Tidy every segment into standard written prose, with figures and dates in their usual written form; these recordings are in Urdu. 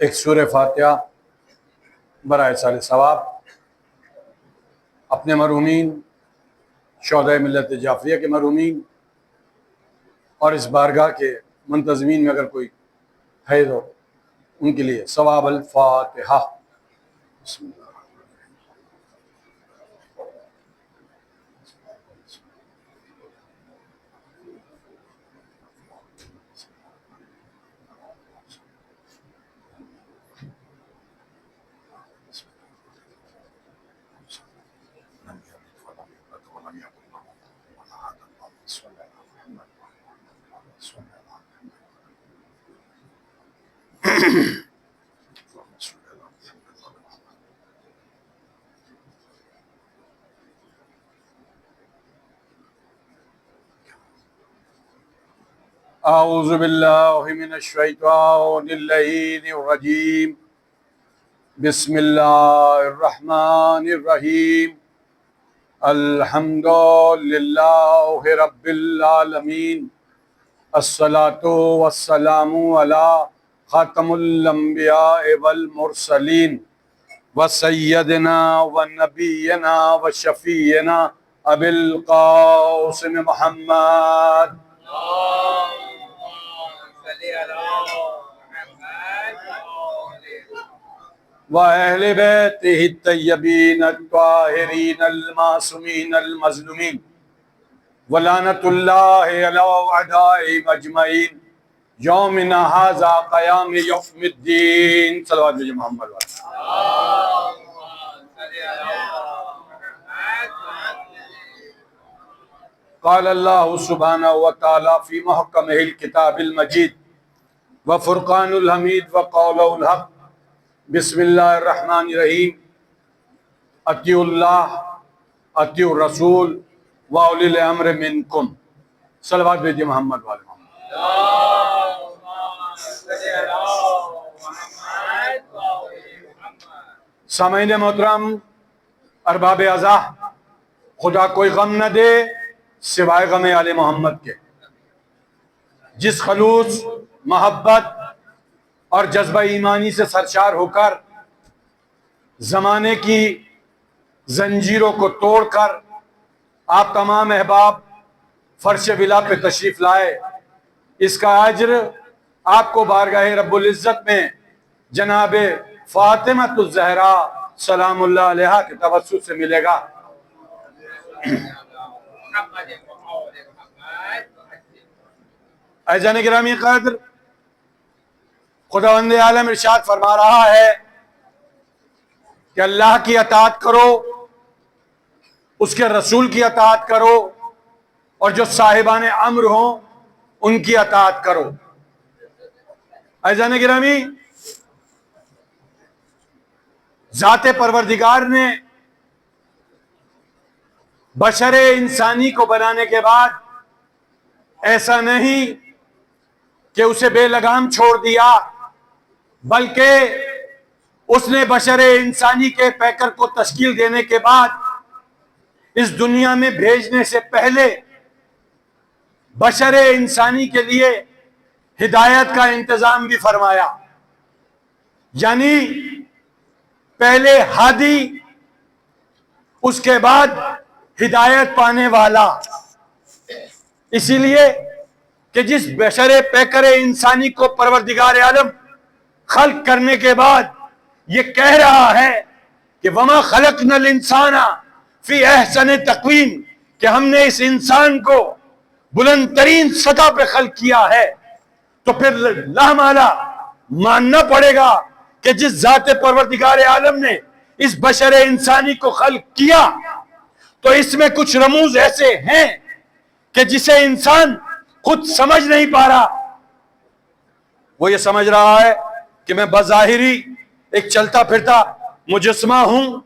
ایک سورہ فاتحہ برائے سال ثواب اپنے مرحومین شہدائے ملت جعفریہ کے مرحومین اور اس بارگاہ کے منتظمین میں اگر کوئی ہے تو ان کے لیے ثواب الفاتحہ۔ بسم اللہ۔ اعوذ باللہ من الشیطان اللعین الرجیم، بسم اللہ الرحمن الرحیم، الحمد للہ رب العالمین، الصلاۃ والسلام علی خاتم الانبیاء والمرسلین وسیدنا ونبینا وشفیعنا ابی القاسم محمد وأهل بيته الطيبين الطاهرين المعصومين المظلومين ولعنة الله على أعدائهم أجمعين يومنا هذا قيام يوم الدين صلوات بجي محمد قال الله سبحانه وتعالى في محكمه الكتاب المجيد وفرقان الحميد وقوله الحق بسم الله الرحمن الرحيم اطیعوا اللہ اطیعوا الرسول واولی الامر منکم صلوات بھیجئے محمد والے محمد۔ سامعین محترم، ارباب ازاں، خدا کوئی غم نہ دے سوائے غم آل محمد کے۔ جس خلوص، محبت اور جذبہ ایمانی سے سرشار ہو کر زمانے کی زنجیروں کو توڑ کر آپ تمام احباب فرش ولا پہ تشریف لائے، اس کا اجر آپ کو بارگاہ رب العزت میں جناب فاطمہ الزہرا سلام اللہ علیہا کے توسط سے ملے گا۔ عزیزان گرامی قدر، خداوند عالم ارشاد فرما رہا ہے کہ اللہ کی اطاعت کرو، اس کے رسول کی اطاعت کرو، اور جو صاحبان امر ہوں ان کی اطاعت کرو۔ عزیزان گرامی، ذات پروردگار نے بشر انسانی کو بنانے کے بعد ایسا نہیں کہ اسے بے لگام چھوڑ دیا، بلکہ اس نے بشر انسانی کے پیکر کو تشکیل دینے کے بعد اس دنیا میں بھیجنے سے پہلے بشر انسانی کے لیے ہدایت کا انتظام بھی فرمایا، یعنی پہلے ہادی، اس کے بعد ہدایت پانے والا۔ اسی لیے کہ جس بشر پیکر انسانی کو پروردگار عالم خلق کرنے کے بعد یہ کہہ رہا ہے کہ وَمَا خَلَقْنَا الْإِنسَانَ فِي أَحْسَنِ تَقْوِيمٍ، کہ ہم نے اس انسان کو بلند ترین سطح پہ خلق کیا ہے، تو پھر لامالا ماننا پڑے گا کہ جس ذات پروردگار عالم نے اس بشر انسانی کو خلق کیا تو اس میں کچھ رموز ایسے ہیں کہ جسے انسان خود سمجھ نہیں پا رہا۔ وہ یہ سمجھ رہا ہے کہ میں بظاہری ایک چلتا پھرتا مجسمہ ہوں،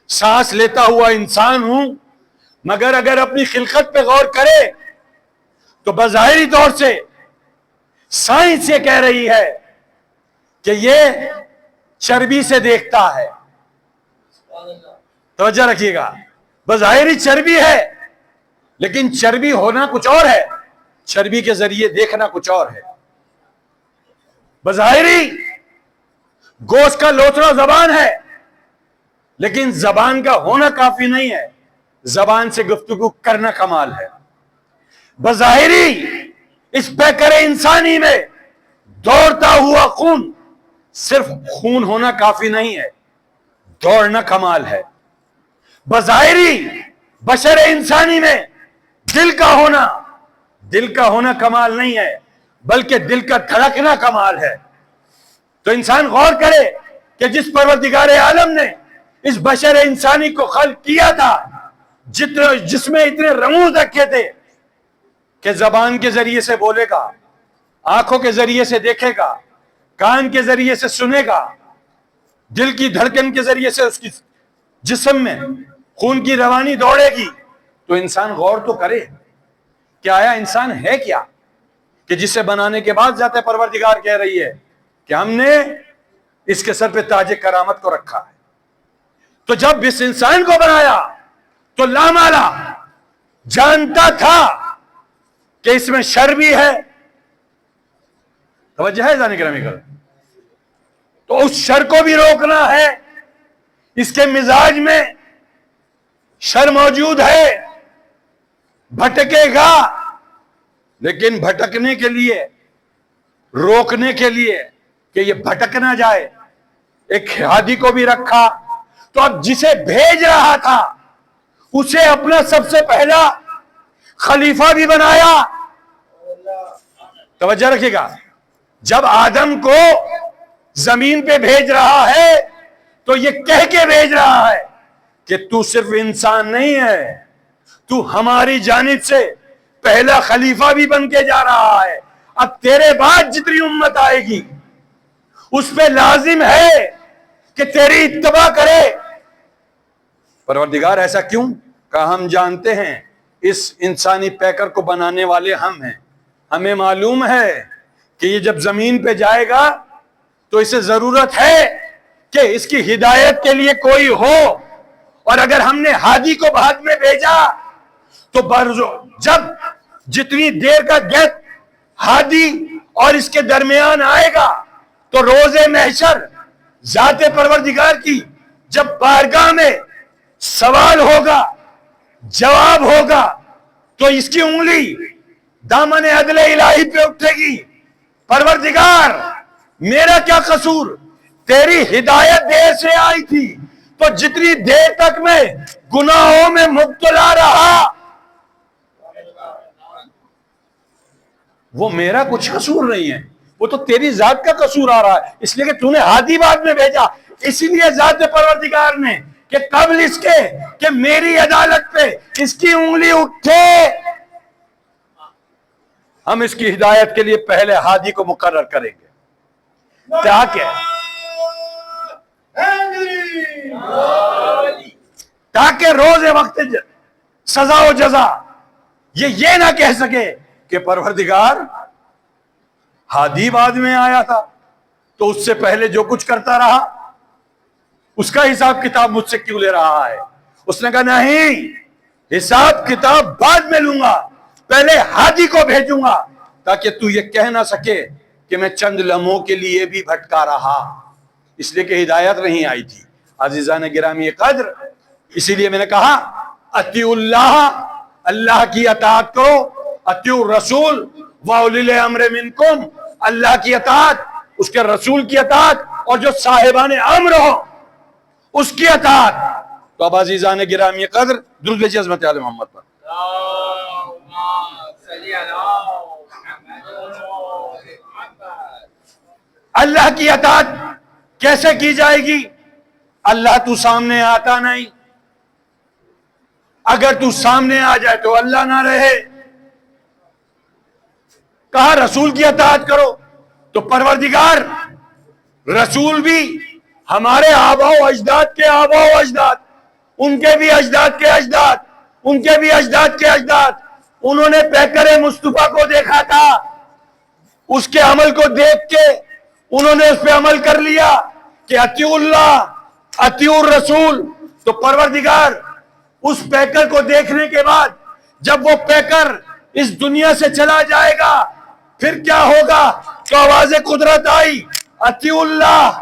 سانس لیتا ہوا انسان ہوں، مگر اگر اپنی خلقت پہ غور کرے تو بظاہری طور سے سائنس یہ کہہ رہی ہے کہ یہ چربی سے دیکھتا ہے۔ توجہ رکھیے گا، بظاہری چربی ہے لیکن چربی ہونا کچھ اور ہے، چربی کے ذریعے دیکھنا کچھ اور ہے۔ بظاہری گوشت کا لوتھڑا زبان ہے، لیکن زبان کا ہونا کافی نہیں ہے، زبان سے گفتگو کرنا کمال ہے۔ بظاہری اس پیکر انسانی میں دوڑتا ہوا خون، صرف خون ہونا کافی نہیں ہے، دوڑنا کمال ہے۔ بظاہری بشر انسانی میں دل کا ہونا کمال نہیں ہے، بلکہ دل کا دھڑکنا کمال ہے۔ تو انسان غور کرے کہ جس پروردگار عالم نے اس بشر انسانی کو خلق کیا تھا، جس میں اتنے رموز رکھے تھے کہ زبان کے ذریعے سے بولے گا، آنکھوں کے ذریعے سے دیکھے گا، کان کے ذریعے سے سنے گا، دل کی دھڑکن کے ذریعے سے اس کی جسم میں خون کی روانی دوڑے گی، تو انسان غور تو کرے کہ آیا انسان ہے کیا، کہ جسے بنانے کے بعد ذات پروردگار کہہ رہی ہے کہ ہم نے اس کے سر پہ تاج کرامت کو رکھا ہے۔ تو جب اس انسان کو بنایا تو لامالا جانتا تھا کہ اس میں شر بھی ہے، توجہ ہے جانے گرامی کر، تو اس شر کو بھی روکنا ہے۔ اس کے مزاج میں شر موجود ہے، بھٹکے گا، لیکن بھٹکنے کے لیے، روکنے کے لیے کہ یہ بھٹک نہ جائے، ایک ہادی کو بھی رکھا۔ تو اب جسے بھیج رہا تھا اسے اپنا سب سے پہلا خلیفہ بھی بنایا۔ توجہ رکھیے گا، جب آدم کو زمین پہ بھیج رہا ہے تو یہ کہہ کے بھیج رہا ہے کہ تو صرف انسان نہیں ہے، تو ہماری جانب سے پہلا خلیفہ بھی بن کے جا رہا ہے۔ اب تیرے بعد جتنی امت آئے گی اس پہ لازم ہے کہ تیری اتباع کرے۔ پروردگار ایسا کیوں؟ کہا ہم جانتے ہیں اس انسانی پیکر کو بنانے والے ہم ہیں، ہمیں معلوم ہے کہ یہ جب زمین پہ جائے گا تو اسے ضرورت ہے کہ اس کی ہدایت کے لیے کوئی ہو، اور اگر ہم نے ہادی کو بعد میں بھیجا تو جب جتنی دیر کا گیپ ہادی اور اس کے درمیان آئے گا تو روز محشر ذات پروردگار کی جب بارگاہ میں سوال ہوگا، جواب ہوگا، تو اس کی انگلی دامن عدل الہی پہ اٹھے گی، پروردگار میرا کیا قصور، تیری ہدایت دیر سے آئی تھی، تو جتنی دیر تک میں گناہوں میں مبتلا رہا وہ میرا کچھ قصور نہیں ہے، وہ تو تیری ذات کا قصور آ رہا ہے، اس لیے کہ تو نے ہادی بعد میں بھیجا۔ اسی لیے ذات پروردگار نے کہ قبل اس کے کہ میری عدالت پہ اس کی انگلی اٹھے، ہم اس کی ہدایت کے لیے پہلے ہادی کو مقرر کریں گے، تاکہ روز وقت سزا و جزا یہ نہ کہہ سکے کہ پروردگار ہادی بعد میں آیا تھا تو اس سے پہلے جو کچھ کرتا رہا اس کا حساب کتاب مجھ سے کیوں لے رہا ہے۔ اس نے کہا نہیں، حساب کتاب بعد میں لوں گا، پہلے ہادی کو بھیجوں گا تاکہ تو یہ کہہ نہ سکے کہ میں چند لمحوں کے لیے بھی بھٹکا رہا، اس لیے کہ ہدایت نہیں آئی تھی۔ عزیزان گرامی قدر، اسی لیے میں نے کہا اطیعوا اللہ، اللہ کی اطاعت کرو، اطیعوا الرسول واولی الامر منکم، اللہ کی اطاعت، اس کے رسول کی اطاعت، اور جو صاحبان امر ہو اس کی اطاعت۔ تو اب عزیزان گرامی قدر درود بھیجیے عظمت آل محمد پر۔ اللہ کی اطاعت کیسے کی جائے گی؟ اللہ تو سامنے آتا نہیں، اگر تو سامنے آ جائے تو اللہ نہ رہے۔ کہا رسول کی اطاعت کرو، تو پروردگار رسول بھی ہمارے آباء و اجداد کے آباء و اجداد، ان کے بھی اجداد کے اجداد، ان کے بھی اجداد کے اجداد، انہوں نے پیکر مصطفیٰ کو دیکھا تھا، اس کے عمل کو دیکھ کے انہوں نے اس پہ عمل کر لیا کہ اطیعوا اللہ اطیعوا الرسول۔ تو پروردگار اس پیکر کو دیکھنے کے بعد جب وہ پیکر اس دنیا سے چلا جائے گا پھر کیا ہوگا؟ تو آواز قدرت آئی، اطیعوا اللہ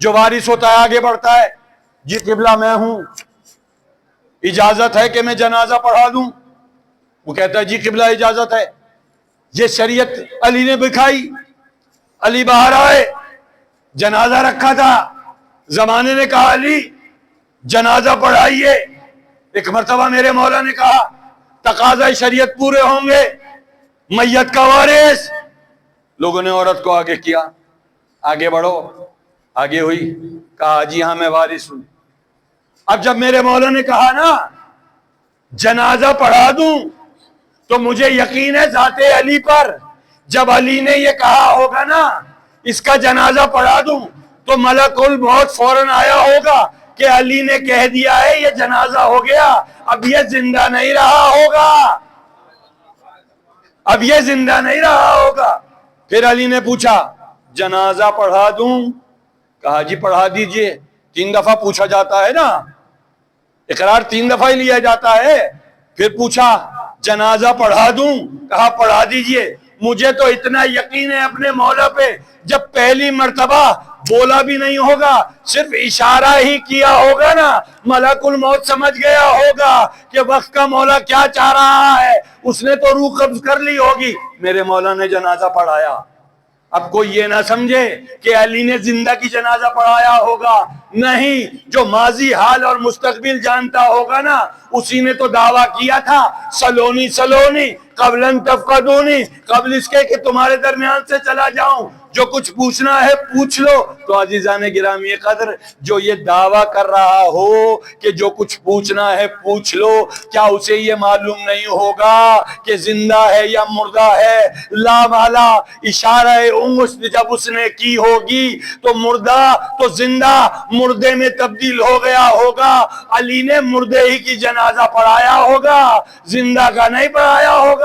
جو وارث ہوتا ہے آگے بڑھتا ہے، جی قبلہ میں ہوں، اجازت ہے کہ میں جنازہ پڑھا دوں؟ وہ کہتا ہے جی قبلہ اجازت ہے۔ یہ شریعت علی نے بکھائی۔ علی باہر آئے، جنازہ رکھا تھا، زمانے نے کہا علی جنازہ پڑھائیے۔ ایک مرتبہ میرے مولا نے کہا تقاضۂ شریعت پورے ہوں گے، میت کا وارث۔ لوگوں نے عورت کو آگے کیا، آگے بڑھو، آگے ہوئی، کہا جی ہاں میں وارث ہوں۔ اب جب میرے مولا نے کہا نا جنازہ پڑھا دوں تو مجھے یقین ہے ذات علی پر، جب علی نے یہ کہا ہوگا نا اس کا جنازہ پڑھا دوں تو ملک الموت فوراً آیا ہوگا کہ علی نے کہہ دیا ہے یہ جنازہ ہو گیا، اب یہ زندہ نہیں رہا ہوگا، اب یہ زندہ نہیں رہا ہوگا۔ پھر علی نے پوچھا جنازہ پڑھا دوں؟ کہا جی پڑھا دیجئے۔ 3 دفعہ پوچھا جاتا ہے نا، اقرار 3 دفعہ ہی لیا جاتا ہے۔ پھر پوچھا جنازہ پڑھا دوں؟ کہا پڑھا دیجئے۔ مجھے تو اتنا یقین ہے اپنے مولا پہ، جب پہلی مرتبہ بولا بھی نہیں ہوگا، صرف اشارہ ہی کیا ہوگا نا، ملک الموت سمجھ گیا ہوگا کہ وقت کا مولا کیا چاہ رہا ہے، اس نے تو روح قبض کر لی ہوگی۔ میرے مولا نے جنازہ پڑھایا۔ اب کوئی یہ نہ سمجھے کہ علی نے زندہ کی جنازہ پڑھایا ہوگا، نہیں، جو ماضی حال اور مستقبل جانتا ہوگا نا اسی نے تو دعویٰ کیا تھا سلونی سلونی قبل ان تفقدونی، قبل اس کے کہ تمہارے درمیان سے چلا جاؤں، جو کچھ پوچھنا ہے پوچھ لو۔ تو عزیزان گرامی قدر، جو یہ دعویٰ کر رہا ہو کہ جو کچھ پوچھنا ہے پوچھ لو، کیا اسے یہ معلوم نہیں ہوگا کہ زندہ ہے یا مردہ ہے؟ لا والا اشارہ انگشت جب اس نے کی ہوگی تو مردہ تو زندہ مردے میں تبدیل ہو گیا ہوگا۔ علی نے مردے ہی کی جنازہ پڑھایا ہوگا، زندہ کا نہیں پڑھایا ہوگا،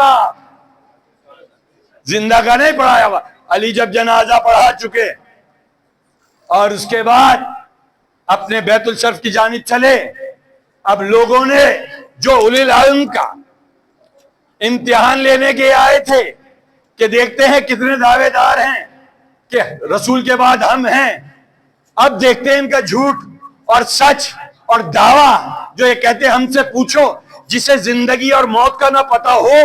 زندہ کا نہیں پڑھایا ہوگا۔ علی جب جنازہ پڑھا چکے اور اس کے بعد اپنے بیت الشرف کی جانب چلے، اب لوگوں نے جو اولی العلم کا امتحان لینے کے آئے تھے کہ دیکھتے ہیں کتنے دعوے دار ہیں کہ رسول کے بعد ہم ہیں، اب دیکھتے ہیں ان کا جھوٹ اور سچ اور دعویٰ جو یہ کہتے ہیں ہم سے پوچھو۔ جسے زندگی اور موت کا نہ پتا ہو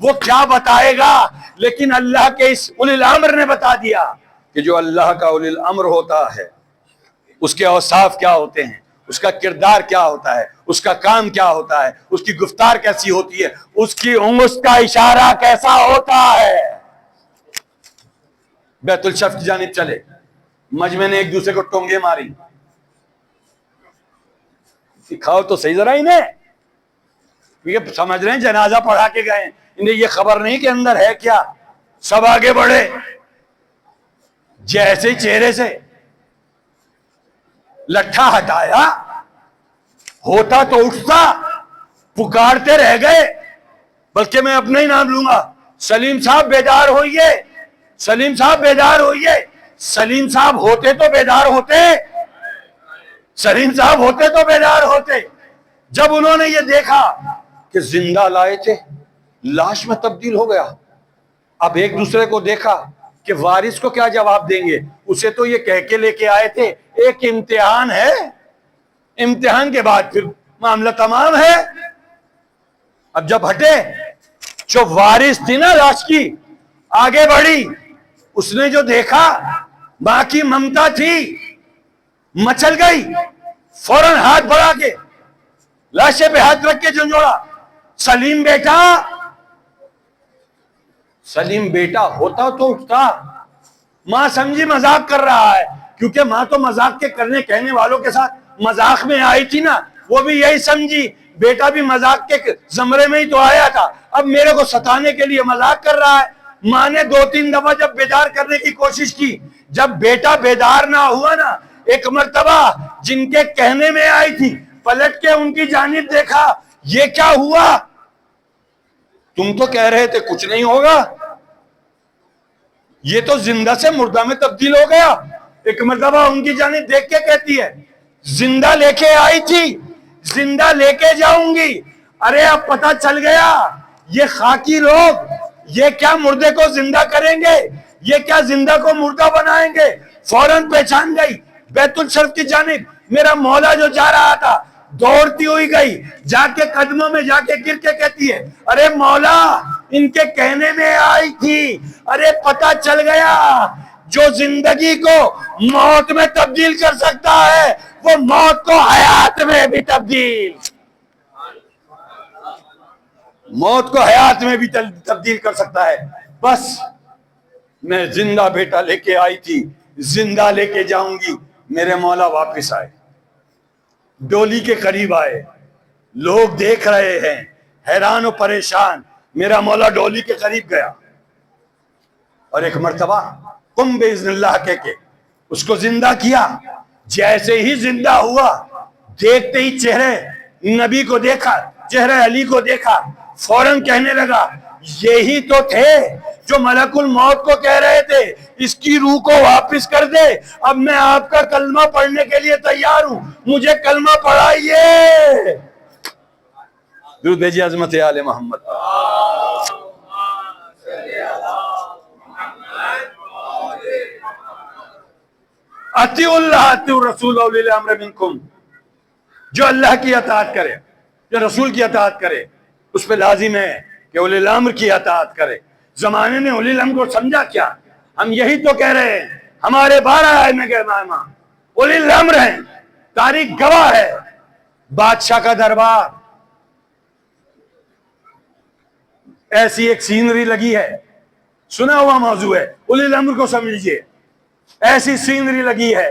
وہ کیا بتائے گا، لیکن اللہ کے اس اولی الامر نے بتا دیا کہ جو اللہ کا اولی الامر ہوتا ہے اس کے اوصاف کیا ہوتے ہیں، اس کا کردار کیا ہوتا ہے، اس کا کام کیا ہوتا ہے، اس کی گفتار کیسی ہوتی ہے، اس کی انگشت کا اشارہ کیسا ہوتا ہے۔ بیت الشرف کی جانب چلے، مجمع نے ایک دوسرے کو ٹونگے ماری، سکھاؤ تو صحیح ذرا انہیں، یہ سمجھ رہے ہیں جنازہ پڑھا کے گئے، انہیں یہ خبر نہیں کہ اندر ہے کیا۔ سب آگے بڑھے، جیسے ہی چہرے سے لٹھا ہٹایا ہوتا تو اٹھتا، پکارتے رہ گئے، بلکہ میں اپنا ہی نام لوں گا، سلیم صاحب بیدار ہوئیے، سلیم صاحب بیدار ہوئیے۔ سلیم صاحب ہوتے تو بیدار ہوتے، سلیم صاحب ہوتے تو بیدار ہوتے۔ جب انہوں نے یہ دیکھا کہ زندہ لائے تھے لاش میں تبدیل ہو گیا، اب ایک دوسرے کو دیکھا کہ وارث کو کیا جواب دیں گے، اسے تو یہ کہہ کے لے کے آئے تھے ایک امتحان ہے، امتحان کے بعد پھر معاملہ تمام ہے۔ اب جب ہٹے، جو وارث تھی نا لاش کی آگے بڑھی، اس نے جو دیکھا ماں کی ممتا تھی مچل گئی، فوراً ہاتھ بڑھا کے لاشے پہ ہاتھ رکھ کے جھنجھوڑا، سلیم بیٹا، سلیم بیٹا ہوتا تو اٹھتا۔ ماں سمجھی مذاق کر رہا ہے، کیونکہ ماں تو مذاق کے کرنے کہنے والوں کے ساتھ مذاق میں آئی تھی نا، وہ بھی یہی سمجھی بیٹا بھی مذاق کے زمرے میں ہی تو آیا تھا، اب میرے کو ستانے کے لیے مذاق کر رہا ہے۔ ماں نے 2-3 دفعہ جب بیدار کرنے کی کوشش کی، جب بیٹا بیدار نہ ہوا نا، ایک مرتبہ جن کے کہنے میں آئی تھی پلٹ کے ان کی جانب دیکھا، یہ کیا ہوا؟ تم تو کہہ رہے تھے کچھ نہیں ہوگا، یہ تو زندہ سے مردہ میں تبدیل ہو گیا۔ ایک مرتبہ ان کی جانب دیکھ کے کہتی ہے زندہ لے کے آئی تھی، زندہ لے کے جاؤں گی۔ ارے اب پتہ چل گیا یہ خاکی لوگ یہ کیا مردے کو زندہ کریں گے، یہ کیا زندہ کو مردہ بنائیں گے۔ فوراً پہچان گئی بیت الشرف کی جانب میرا مولا جو جا رہا تھا، دوڑتی ہوئی گئی، جا کے قدموں میں جا کے گر کے کہتی ہے ارے مولا ان کے کہنے میں آئی تھی، ارے پتہ چل گیا جو زندگی کو موت میں تبدیل کر سکتا ہے وہ موت کو حیات میں بھی تبدیل کر سکتا ہے۔ بس میں زندہ بیٹا لے کے آئی تھی، زندہ لے کے جاؤں گی۔ میرے مولا واپس آئے، ڈولی کے قریب آئے، لوگ دیکھ رہے ہیں حیران و پریشان۔ میرا مولا ڈولی کے قریب گیا اور ایک مرتبہ قم باذن اللہ کہہ کے اس کو زندہ کیا۔ جیسے ہی زندہ ہوا، دیکھتے ہی چہرے نبی کو دیکھا، چہرے علی کو دیکھا، فوراً کہنے لگا یہی تو تھے جو ملک الموت کو کہہ رہے تھے اس کی روح کو واپس کر دے۔ اب میں آپ کا کلمہ پڑھنے کے لیے تیار ہوں، مجھے کلمہ پڑھائیے۔ درود بھیجیے عظمت آل محمد۔ اطیعوا اللہ اطیعوا الرسول اولی الامر منکم، جو اللہ کی اطاعت کرے، جو رسول کی اطاعت کرے، اس پہ لازم ہے کہ اولی الامر کی اطاعت کرے۔ زمانے نے اولی الامر کو سمجھا کیا؟ ہم یہی تو کہہ رہے ہیں، ہمارے 12 ائمہ کے امام اولی الامر ہیں، تاریخ گواہ ہے۔ بادشاہ کا دربار، ایسی ایک سینری لگی ہے، سنا ہوا موضوع ہے، اولی الامر کو سمجھیے۔ ایسی سینری لگی ہے،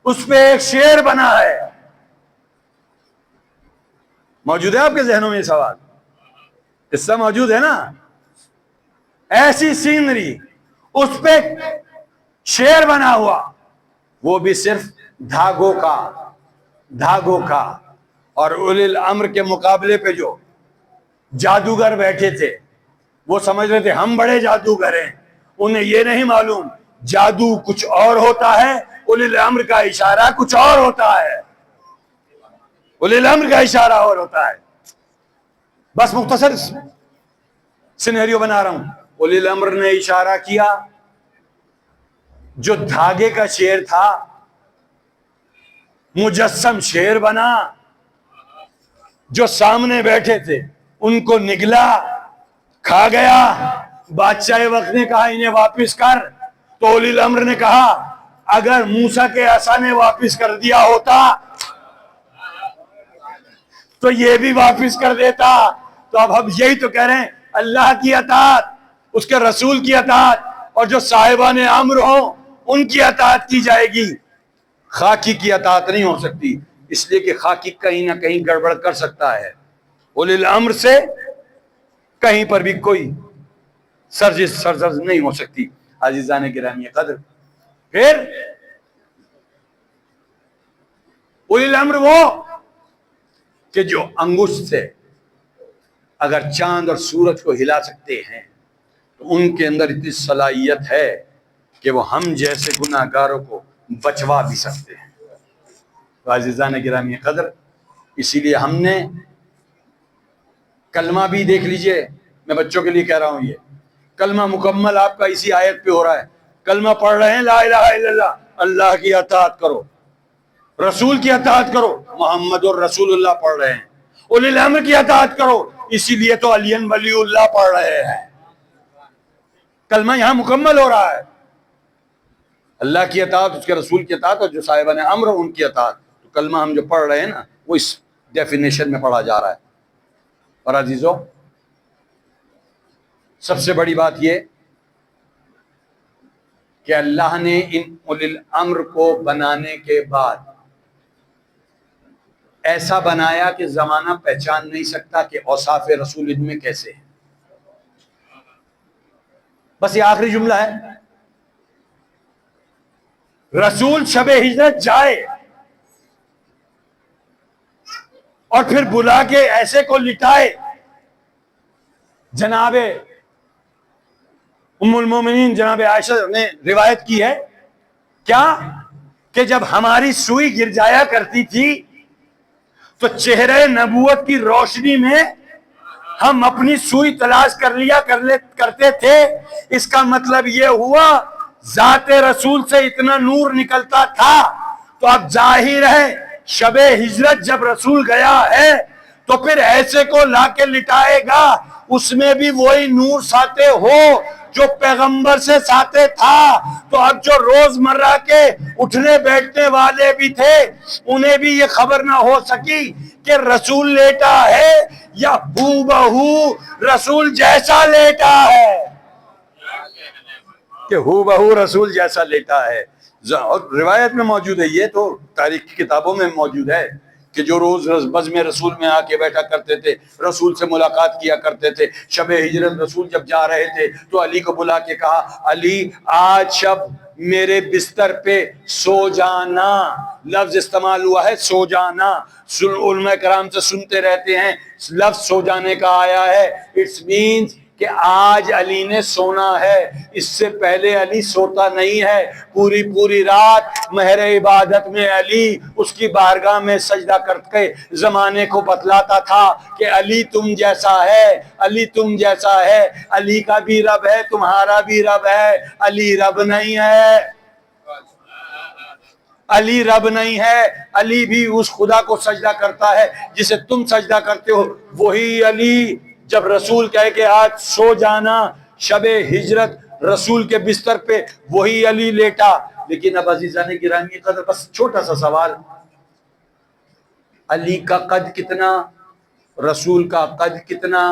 اس پہ ایک شیر بنا ہے۔ موجود ہے آپ کے ذہنوں میں یہ سوال؟ قصہ موجود ہے نا؟ ایسی سینری، اس پہ شیر بنا ہوا، وہ بھی صرف دھاگوں کا۔ اور اولی الامر کے مقابلے پہ جو جادوگر بیٹھے تھے وہ سمجھ رہے تھے ہم بڑے جادوگر ہیں، انہیں یہ نہیں معلوم جادو کچھ اور ہوتا ہے، اولی الامر کا اشارہ کچھ اور ہوتا ہے، اولی الامر کا اشارہ اور ہوتا ہے۔ بس مختصر سینیریو بنا رہا ہوں۔ اولی الامر نے اشارہ کیا، جو دھاگے کا شیر تھا مجسم شیر بنا، جو سامنے بیٹھے تھے ان کو نگلا، کھا گیا۔ بادشاہ وقت نے کہا انہیں واپس کر، تو اولی الامر نے کہا اگر موسیٰ کے عصا نے واپس کر دیا ہوتا تو یہ بھی واپس کر دیتا۔ تو اب ہم یہی تو کہہ رہے ہیں، اللہ کی اطاعت، اس کے رسول کی اطاعت، اور جو صاحبان امر ہوں ان کی اطاعت کی جائے گی۔ خاکی کی اطاعت نہیں ہو سکتی، اس لیے کہ خاکی کہیں نہ کہیں گڑبڑ کر سکتا ہے۔ اولی الامر سے کہیں پر بھی کوئی سرزد نہیں ہو سکتی۔ عزیزان گرامی قدر، پھر اولی الامر وہ کہ جو انگشت سے اگر چاند اور سورج کو ہلا سکتے ہیں تو ان کے اندر اتنی صلاحیت ہے کہ وہ ہم جیسے گناہگاروں کو بچوا بھی سکتے ہیں۔ تو عزیزان گرامی قدر، اسی لیے ہم نے کلمہ بھی دیکھ لیجئے، میں بچوں کے لیے کہہ رہا ہوں، یہ کلمہ مکمل آپ کا اسی آیت پہ ہو رہا ہے۔ کلمہ پڑھ رہے ہیں لا الہ الا اللہ، اللہ کی اطاعت کرو، رسول کی اطاعت کرو، محمد الرسول اللہ پڑھ رہے ہیں، اولی الامر کی اطاعت کرو، اسی لیے تو علی ولی اللہ پڑھ رہے ہیں۔ کلمہ یہاں مکمل ہو رہا ہے، اللہ کی اطاعت، اس کے رسول کی اطاعت، اور جو صاحبان امر ان کی اطاعت۔ تو کلمہ ہم جو پڑھ رہے ہیں نا وہ اس ڈیفینیشن میں پڑھا جا رہا ہے۔ اور عزیزو، سب سے بڑی بات یہ کہ اللہ نے ان اولی الامر کو بنانے کے بعد ایسا بنایا کہ زمانہ پہچان نہیں سکتا کہ اوصاف رسول ان میں کیسے ہیں۔ بس یہ آخری جملہ ہے، رسول شب ہجرت جائے اور پھر بلا کے ایسے کو لٹائے۔ جناب ام المومنین جناب عائشہ نے روایت کی ہے کیا کہ جب ہماری سوئی گر جایا کرتی تھی تو چہرے نبوت کی روشنی میں ہم اپنی سوئی تلاش کرتے تھے۔ اس کا مطلب یہ ہوا ذات رسول سے اتنا نور نکلتا تھا تو اب ظاہر ہے شب ہجرت جب رسول گیا ہے تو پھر ایسے کو لا کے لٹائے گا، اس میں بھی وہی نور ساتے ہو جو پیغمبر سے ساتے تھا۔ تو اب جو روز مرہ کے اٹھنے بیٹھنے والے بھی تھے انہیں بھی یہ خبر نہ ہو سکی کہ رسول لیٹا ہے یا ہو بہو رسول جیسا لیٹا ہے، کہ ہو بہو رسول جیسا لیٹا ہے۔ اور روایت میں موجود ہے، یہ تو تاریخ کی کتابوں میں موجود ہے کہ جو روز بزم رسول میں آ کے بیٹھا کرتے تھے، رسول سے ملاقات کیا کرتے تھے۔ شب ہجرت رسول جب جا رہے تھے تو علی کو بلا کے کہا، علی آج شب میرے بستر پہ سو جانا، لفظ استعمال ہوا ہے سو جانا، علماء کرام سے سنتے رہتے ہیں لفظ سو جانے کا آیا ہے، اٹس مینز کہ آج علی نے سونا ہے، اس سے پہلے علی سوتا نہیں ہے۔ پوری پوری رات مہر عبادت میں علی اس کی بارگاہ میں سجدہ کر کے زمانے کو بتلاتا تھا کہ علی تم جیسا ہے، علی تم جیسا ہے، علی کا بھی رب ہے تمہارا بھی رب ہے، علی رب نہیں ہے، علی رب نہیں ہے، علی بھی اس خدا کو سجدہ کرتا ہے جسے تم سجدہ کرتے ہو، وہی علی۔ جب رسول کہے کہ آج سو جانا شب ہجرت رسول کے بستر پہ وہی علی لیٹا۔ لیکن اب عزیزان گرامی قدر بس چھوٹا سا سوال، علی کا قد کتنا، رسول کا قد کتنا؟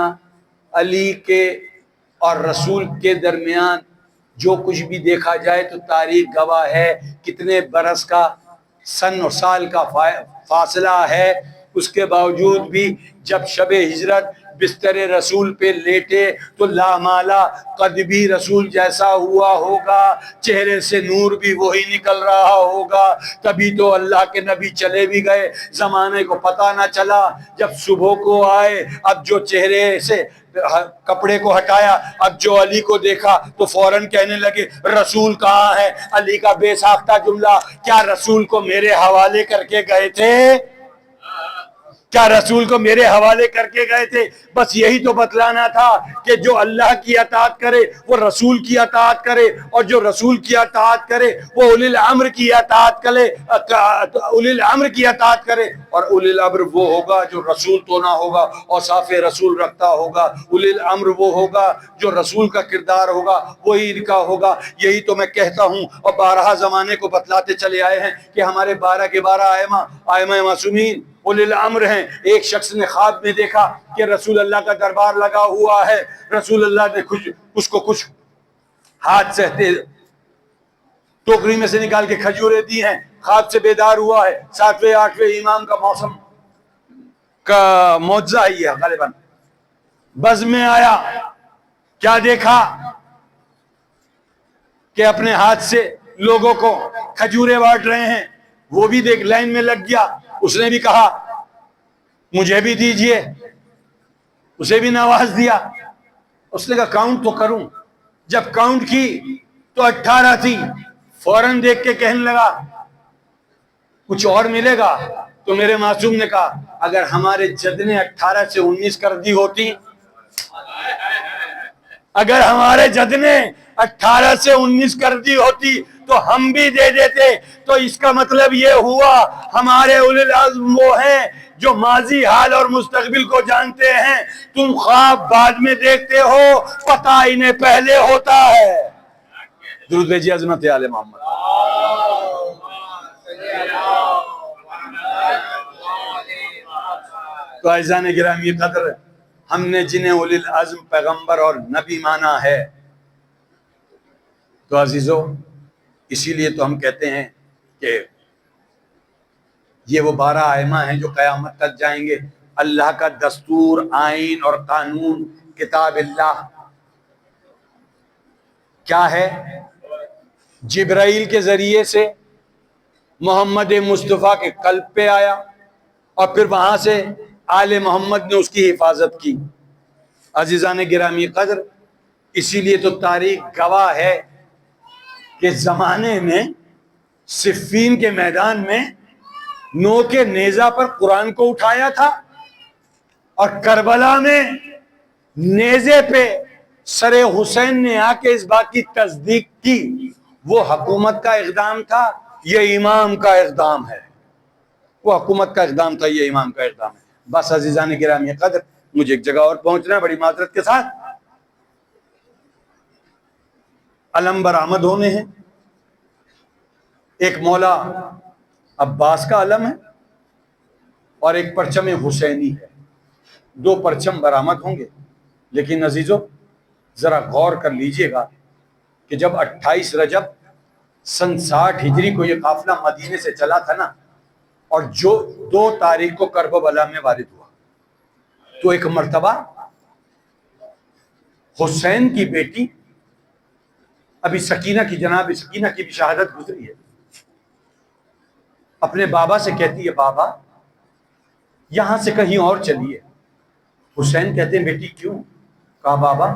علی کے اور رسول کے درمیان جو کچھ بھی دیکھا جائے تو تاریخ گواہ ہے کتنے برس کا، سن اور سال کا فاصلہ ہے۔ اس کے باوجود بھی جب شب ہجرت بستر رسول پہ لیٹے تو لامالا قد بھی رسول جیسا ہوا ہوگا، چہرے سے نور بھی وہی نکل رہا ہوگا، تبھی تو اللہ کے نبی چلے بھی گئے، زمانے کو پتہ نہ چلا۔ جب صبح کو آئے اب جو چہرے سے کپڑے کو ہٹایا، اب جو علی کو دیکھا تو فوراً کہنے لگے رسول کہاں ہے؟ علی کا بے ساختہ جملہ، کیا رسول کو میرے حوالے کر کے گئے تھے؟ کیا رسول کو میرے حوالے کر کے گئے تھے؟ بس یہی تو بتلانا تھا کہ جو اللہ کی اطاعت کرے وہ رسول کی اطاعت کرے، اور جو رسول کی اطاعت کرے وہ اولی الامر کی اطاعت کرے، اولی الامر کی اطاعت کرے۔ اور اولی الامر وہ ہوگا جو رسول تو نہ ہوگا اور صاف رسول رکھتا ہوگا، اولی الامر وہ ہوگا جو رسول کا کردار ہوگا وہی ان کا ہوگا۔ یہی تو میں کہتا ہوں اور بارہا زمانے کو بتلاتے چلے آئے ہیں کہ ہمارے 12 کے 12 ائمہ معصومین اولی الامر ہیں۔ ایک شخص نے خواب میں دیکھا کہ رسول اللہ کا دربار لگا ہوا ہے، رسول اللہ نے اس کو کچھ ہاتھ سے ٹوکری میں سے نکال کے کھجوریں دی ہیں، خواب سے بیدار ہوا ہے، 7ویں 8ویں امام کا موسم کا معجزہ ہی ہے غالباً۔ بز میں آیا، کیا دیکھا کہ اپنے ہاتھ سے لوگوں کو کھجوریں بانٹ رہے ہیں، وہ بھی دیکھ لائن میں لگ گیا، اس نے بھی کہا مجھے بھی دیجئے، اسے بھی نواز دیا۔ اس نے کہا کاؤنٹ تو کروں، جب کاؤنٹ کی تو 18 تھی، فوراً دیکھ کے کہنے لگا کچھ اور ملے گا؟ تو میرے معصوم نے کہا اگر ہمارے جد نے 18 سے 19 کر دی ہوتی، اگر ہمارے جد نے 18 سے 19 کر دی ہوتی تو ہم بھی دے دیتے۔ تو اس کا مطلب یہ ہوا ہمارے اولی العزم وہ ہیں جو ماضی، حال اور مستقبل کو جانتے ہیں۔ تم خواب بعد میں دیکھتے ہو، پتہ انہیں پہلے ہوتا ہے۔ درود بھیجیے عظمت آل محمد۔ تو عزیزان گرامی قدر، ہم نے جنہیں اولی العزم پیغمبر اور نبی مانا ہے، تو عزیزو اسی لیے تو ہم کہتے ہیں کہ یہ وہ 12 ائمہ ہیں جو قیامت تک جائیں گے۔ اللہ کا دستور، آئین اور قانون، کتاب اللہ کیا ہے؟ جبرائیل کے ذریعے سے محمد مصطفیٰ کے قلب پہ آیا اور پھر وہاں سے آل محمد نے اس کی حفاظت کی۔ عزیزان گرامی قدر، اسی لیے تو تاریخ گواہ ہے کہ زمانے میں صفین کے میدان میں نو کے نیزہ پر قرآن کو اٹھایا تھا، اور کربلا میں نیزے پہ سر حسین نے آ کے اس بات کی تصدیق کی۔ وہ حکومت کا اقدام تھا یہ امام کا اقدام ہے، وہ حکومت کا اقدام تھا، یہ امام کا اقدام ہے۔ بس عزیزان گرامی قدر، مجھے ایک جگہ اور پہنچنا ہے بڑی معذرت کے ساتھ۔ علم برآمد ہونے ہیں، ایک مولا عباس کا علم ہے اور ایک پرچم حسینی ہے، دو پرچم برآمد ہوں گے۔ لیکن عزیزو ذرا غور کر لیجئے گا کہ جب 28 رجب سن 60 ہجری کو یہ قافلہ مدینے سے چلا تھا نا، اور جو 2 تاریخ کو کربلا میں وارد ہوا، تو ایک مرتبہ حسین کی بیٹی ابھی سکینہ کی، جناب سکینہ کی بھی شہادت گزری ہے، اپنے بابا سے کہتی ہے بابا یہاں سے کہیں اور چلیے۔ حسین کہتے ہیں بیٹی کیوں؟ کہا بابا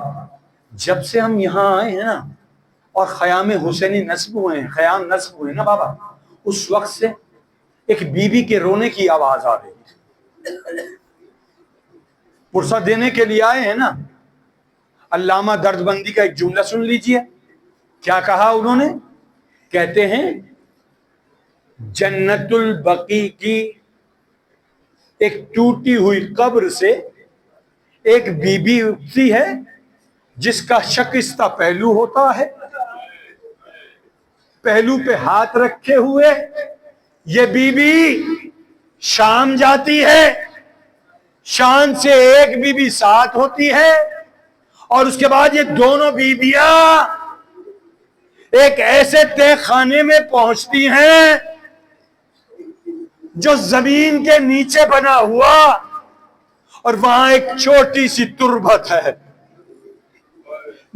جب سے ہم یہاں آئے ہیں نا اور خیام حسینی نصب ہوئے ہیں، خیام نصب ہوئے نا بابا، اس وقت سے ایک بی بی کے رونے کی آواز آ رہی ہے۔ پرسہ دینے کے لیے آئے ہیں نا۔ علامہ درد بندی کا ایک جملہ سن لیجئے، کیا کہا انہوں نے؟ کہتے ہیں جنت البقیع کی ایک ٹوٹی ہوئی قبر سے ایک بی بی اٹھتی ہے جس کا شکستہ پہلو ہوتا ہے، پہلو پہ ہاتھ رکھے ہوئے یہ بی بی شام جاتی ہے، شام سے ایک بی بی ساتھ ہوتی ہے، اور اس کے بعد یہ دونوں بیویاں ایک ایسے تہ خانے میں پہنچتی ہیں جو زمین کے نیچے بنا ہوا، اور وہاں ایک چھوٹی سی تربت ہے۔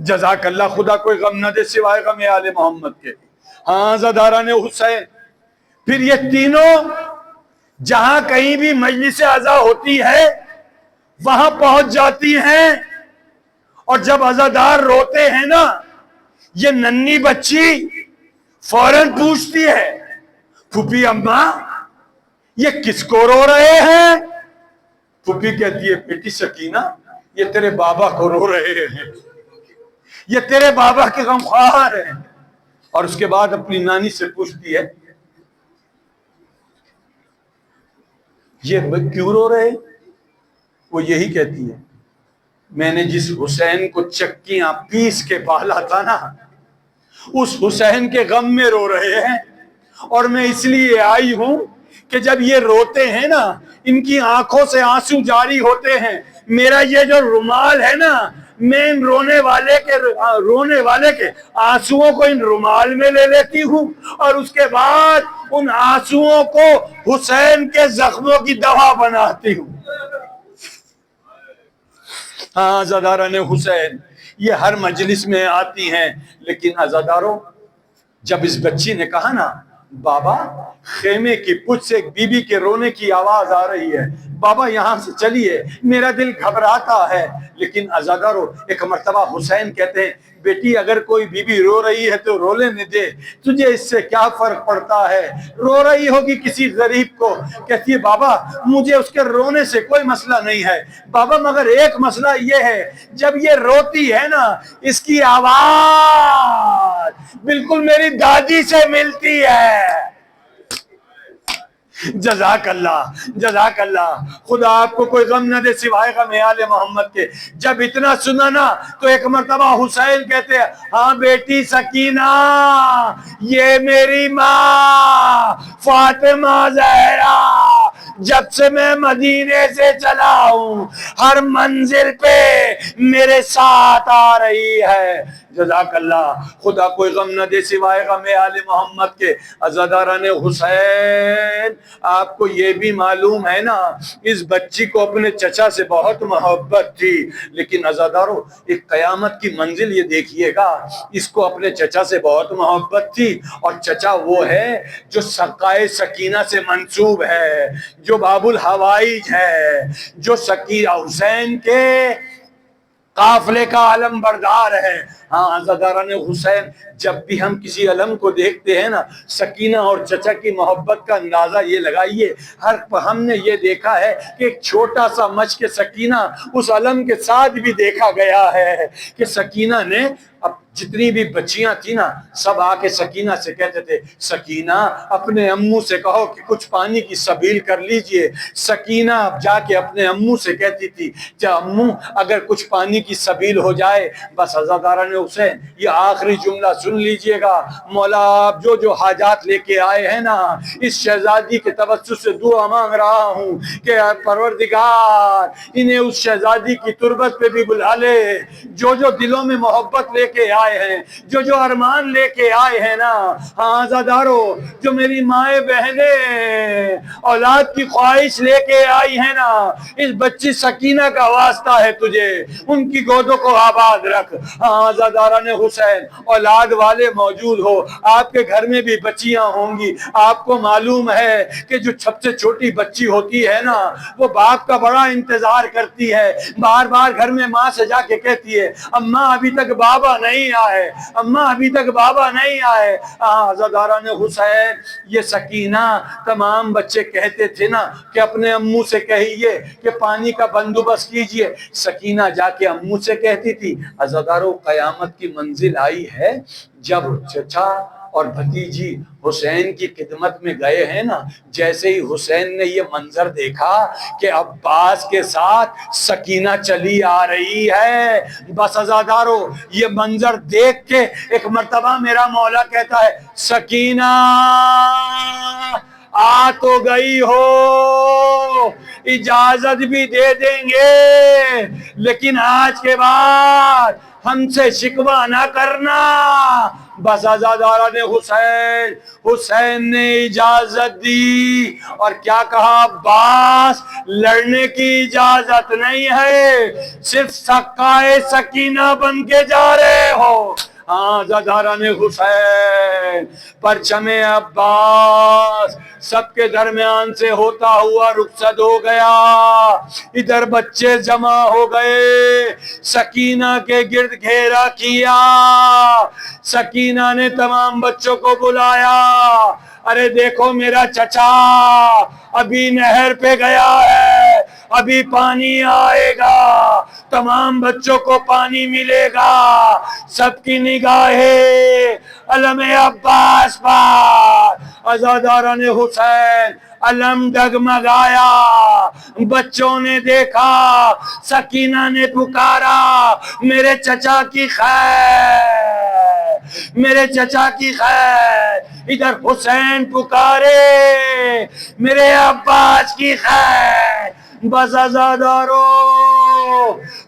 جزاک اللہ، خدا کوئی غم نہ دے سوائے غم آل محمد کے۔ ہاں زداران حسین، پھر یہ تینوں جہاں کہیں بھی مجلس عزا ہوتی ہے وہاں پہنچ جاتی ہیں، اور جب عزادار روتے ہیں نا، یہ ننھی بچی فوراً پوچھتی ہے پھوپھی اماں یہ کس کو رو رہے ہیں؟ پھوپھی کہتی ہے بیٹی سکینہ یہ تیرے بابا کو رو رہے ہیں، یہ تیرے بابا کے غمخوار ہیں۔ اور اس کے بعد اپنی نانی سے پوچھتی ہے یہ کیوں رو رہے؟ وہ یہی کہتی ہے میں نے جس حسین کو چکیاں پیس کے پالا تھا نا، اس حسین کے غم میں رو رہے ہیں، اور میں اس لیے آئی ہوں کہ جب یہ روتے ہیں نا ان کی آنکھوں سے آنسو جاری ہوتے ہیں، میرا یہ جو رومال ہے نا میں ان رونے والے کے آنسوؤں کو ان رومال میں لے لیتی ہوں، اور اس کے بعد ان آنسوؤں کو حسین کے زخموں کی دوا بناتی ہوں۔ ہاں عزاداران حسین، یہ ہر مجلس میں آتی ہیں، لیکن عزاداروں جب اس بچی نے کہا نا بابا خیمے کی پچھ سے ایک بی بی کے رونے کی آواز آ رہی ہے، بابا یہاں سے چلیے، میرا دل گھبراتا ہے، لیکن عزاداروں ایک مرتبہ حسین کہتے ہیں بیٹی اگر کوئی بی بی رو رہی ہے تو رو لینے دے، تجھے اس سے کیا فرق پڑتا ہے، رو رہی ہوگی کسی غریب کو۔ کہتی ہے بابا مجھے اس کے رونے سے کوئی مسئلہ نہیں ہے بابا، مگر ایک مسئلہ یہ ہے جب یہ روتی ہے نا اس کی آواز بالکل میری دادی سے ملتی ہے۔ جزاک اللہ، جزاک اللہ، خدا آپ کو کوئی غم نہ دے سوائے غم آل محمد کے۔ جب اتنا سنا نا تو ایک مرتبہ حسین کہتے ہیں ہاں بیٹی سکینہ یہ میری ماں فاطمہ زہرا جب سے میں مدینے سے چلا ہوں ہر منزل پہ میرے ساتھ آ رہی ہے۔ جزاک اللہ، خدا کوئی غم نہ دے سوائے غم آل محمد کے۔ عزاداران حسین آپ کو یہ بھی معلوم ہے نا اس بچی کو اپنے چچا سے بہت محبت تھی، لیکن عزاداروں ایک قیامت کی منزل یہ دیکھیے گا، اس کو اپنے چچا سے بہت محبت تھی، اور چچا وہ ہے جو سقائے سکینہ سے منسوب ہے، جو باب الحوائج ہے، جو سکینہ حسین کے قافلے کا علم بردار ہے۔ ہاں عزاداران حسین جب بھی ہم کسی علم کو دیکھتے ہیں نا سکینہ اور چچا کی محبت کا اندازہ یہ لگائیے، ہم نے یہ دیکھا ہے کہ ایک چھوٹا سا مچ کے سکینہ اس علم کے ساتھ بھی دیکھا گیا ہے کہ سکینہ نے اب جتنی بھی بچیاں تھیں نا سب آ کے سکینہ سے کہتے تھے سکینہ اپنے امو سے کہو کہ کچھ پانی کی سبیل کر لیجئے. سکینہ جا کے اپنے امو سے کہتی تھی کہ امو اگر کچھ پانی کی سبیل ہو جائے. بس عزاداران حسین یہ آخری جملہ سن لیجئے گا. مولا آپ جو حاجات لے کے آئے ہیں نا اس شہزادی کے توسط سے دعا مانگ رہا ہوں کہ پروردگار انہیں اس شہزادی کی تربت پہ بھی بلا لے. جو دلوں میں محبت لے کے آئے ہیں جو ارمان لے کے آئے ہیں نا ہاں عزادارو جو میری مائیں بہنیں اولاد کی خواہش لے کے آئی ہیں نا اس بچی سکینہ کا واسطہ ہے تجھے ان کی گودوں کو آباد رکھ. ہاں عزاداران حسین اولاد والے موجود ہو آپ کے گھر میں بھی بچیاں ہوں گی. آپ کو معلوم ہے کہ جو سب سے چھوٹی بچی ہوتی ہے نا وہ باپ کا بڑا انتظار کرتی ہے. بار بار گھر میں ماں سے جا کے کہتی ہے اماں ابھی تک بابا نہیں آئے اماں ابھی تک بابا نہیں آئے. عزاداران حسین یہ سکینہ تمام بچے کہتے تھے نا کہ اپنے امو سے کہیے کہ پانی کا بندوبست کیجئے. سکینہ جا کے امو سے کہتی تھی. عزادارو قیامت کی منزل آئی ہے جب چچا اور بھتیجی حسین کی خدمت میں گئے ہیں نا جیسے ہی حسین نے یہ منظر دیکھا کہ عباس کے ساتھ سکینہ چلی آ رہی ہے بس عزادارو یہ منظر دیکھ کے ایک مرتبہ میرا مولا کہتا ہے سکینہ آ تو گئی ہو اجازت بھی دے دیں گے لیکن آج کے بعد ہم سے شکوہ نہ کرنا. بس عزاداران حسین نے اجازت دی اور کیا کہا عباس لڑنے کی اجازت نہیں ہے صرف سقائے سکینہ بن کے جا رہے ہو. ہاں عزاداران حسین پرچم عباس سب کے درمیان سے ہوتا ہوا رخصت ہو گیا. ادھر بچے جمع ہو گئے سکینہ کے گرد گھیرا کیا. سکینہ نے تمام بچوں کو بلایا. ارے دیکھو میرا چچا ابھی نہر پہ گیا ہے ابھی پانی آئے گا تمام بچوں کو پانی ملے گا. سب کی نگاہیں علم عباس پر. عزاداران حسین علم ڈگمگایا. بچوں نے دیکھا سکینہ نے پکارا میرے چچا کی خیر میرے چچا کی خیر. ادھر حسین پکارے میرے عباس کی خیر. بس عزادارو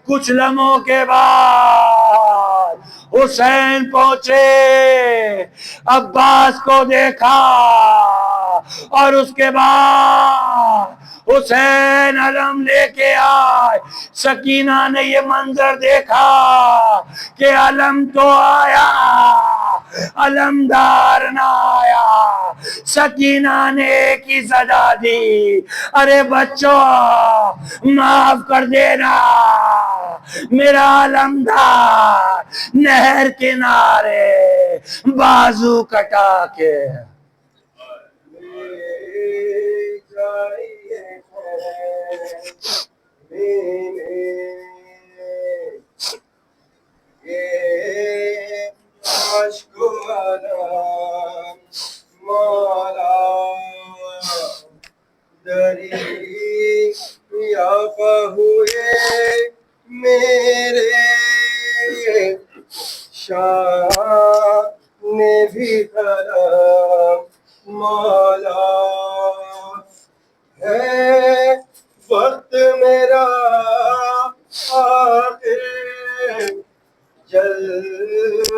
کچھ لمحوں کے بعد حسین پہنچے عباس کو دیکھا اور اس کے بعد حسین علم لے کے آئے. سکینہ نے یہ منظر دیکھا کہ علم تو آیا علمدار نہ آیا. سکینہ نے ایک ہی صدا دی ارے بچوں معاف کر دینا میرا علمدار نہر کنارے بازو کٹا کے ہوئے میرے شاہ نے بھی کرم مولا ہے وقت میرا آخر جلد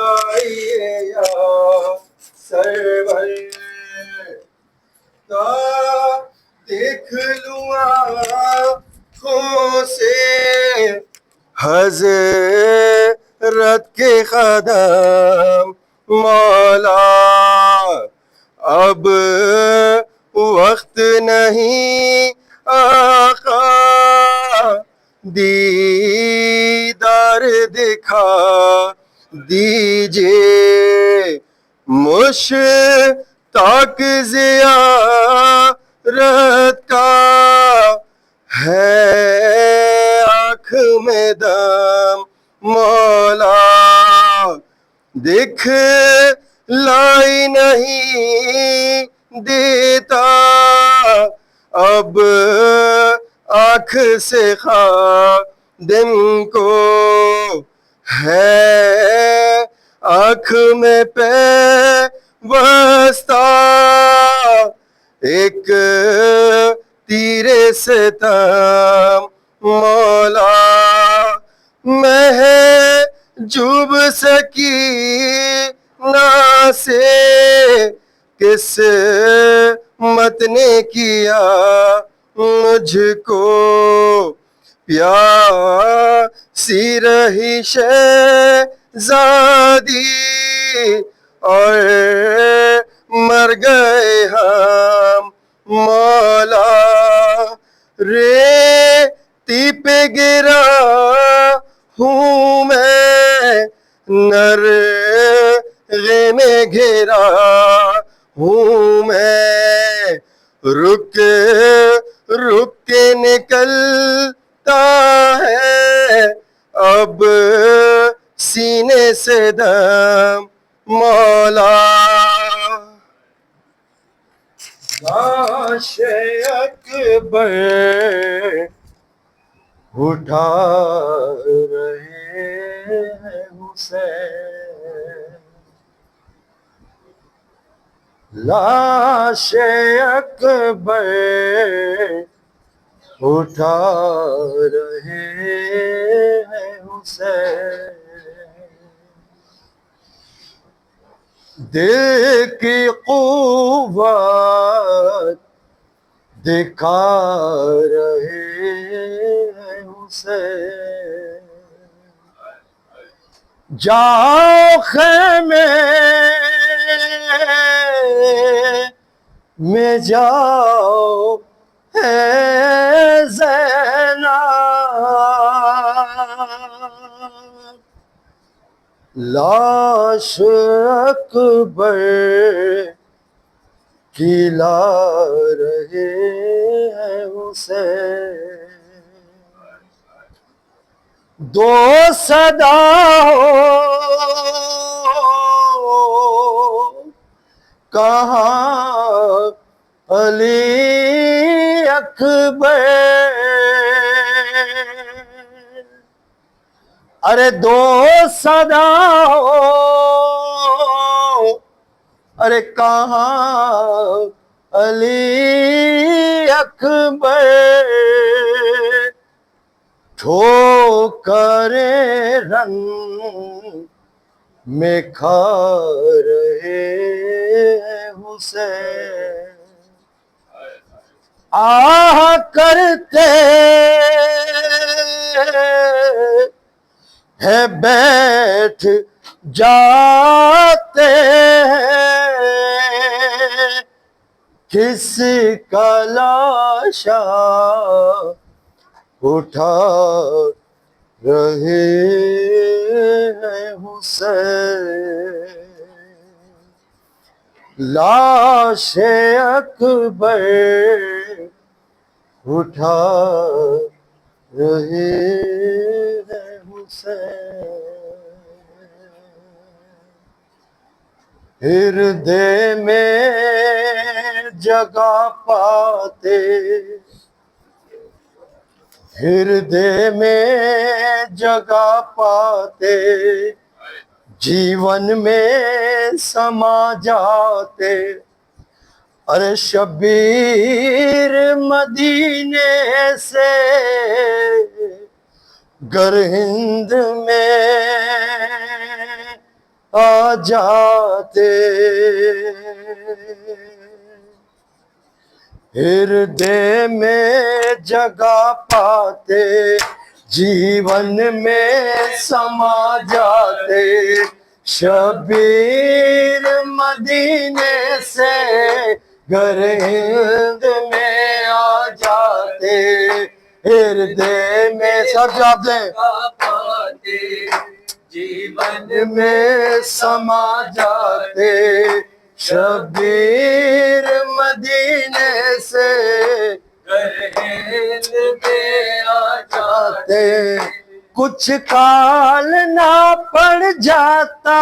آئیے یا سرور کا دیکھ لوں آنکھوں سے حضرت کے قدم مولا. اب وقت نہیں آقا دیدار دکھا دیجئے مشتاق زیارت کا ہے آنکھ میں دم مولا. دکھلائی نہیں دیتا اب آنکھ سے خادم کو ہے آنکھ میں پیوستہ ایک تیر ستم مولا محجوب سکینہ سے قسمت نے کیا مجھ کو پیاسی رہی شہزادی اور مر گئے ہم مولا ریتی پہ گرا ہوں میں نرغے میں گھرا ہوں میں رک رک کے نکلتا ہے اب سینے سے دم مولا لاش اکبر اٹھا رہے ہیں حسین لاش اکبر اٹھا رہے ہیں حسین دل کی قوت دکھا رہے ہیں حسین جاؤ خیمے میں جاؤ ہے زینب لاش اکبر کی لا رہے ہیں حسین دو صداؤں کہاں علی اکبر ارے دو صداؤں ارے کہاں علی اکبر ٹھوکر رنگ میں کھا رہے ہیں حسین آہ کرتے ہیں بیٹھ جاتے ہیں کس کا لاشا اٹھا رہے ہیں حسین لاش اکبر اٹھا رہے ہیں حسین ہردے میں جگہ پاتے ہردے میں جگہ پاتے جیون میں سما جاتے ارے شبیر مدینے سے گر ہند میں آ جاتے ہردے میں جگہ پاتے جیون میں سما جاتے شبیر مدینے سے گر ہند میں آ جاتے ہردے میں سب جواب دیں جیون میں سما جاتے شبیر مدینے سے گر ہند میں آ جاتے کچھ کال نہ پڑ جاتا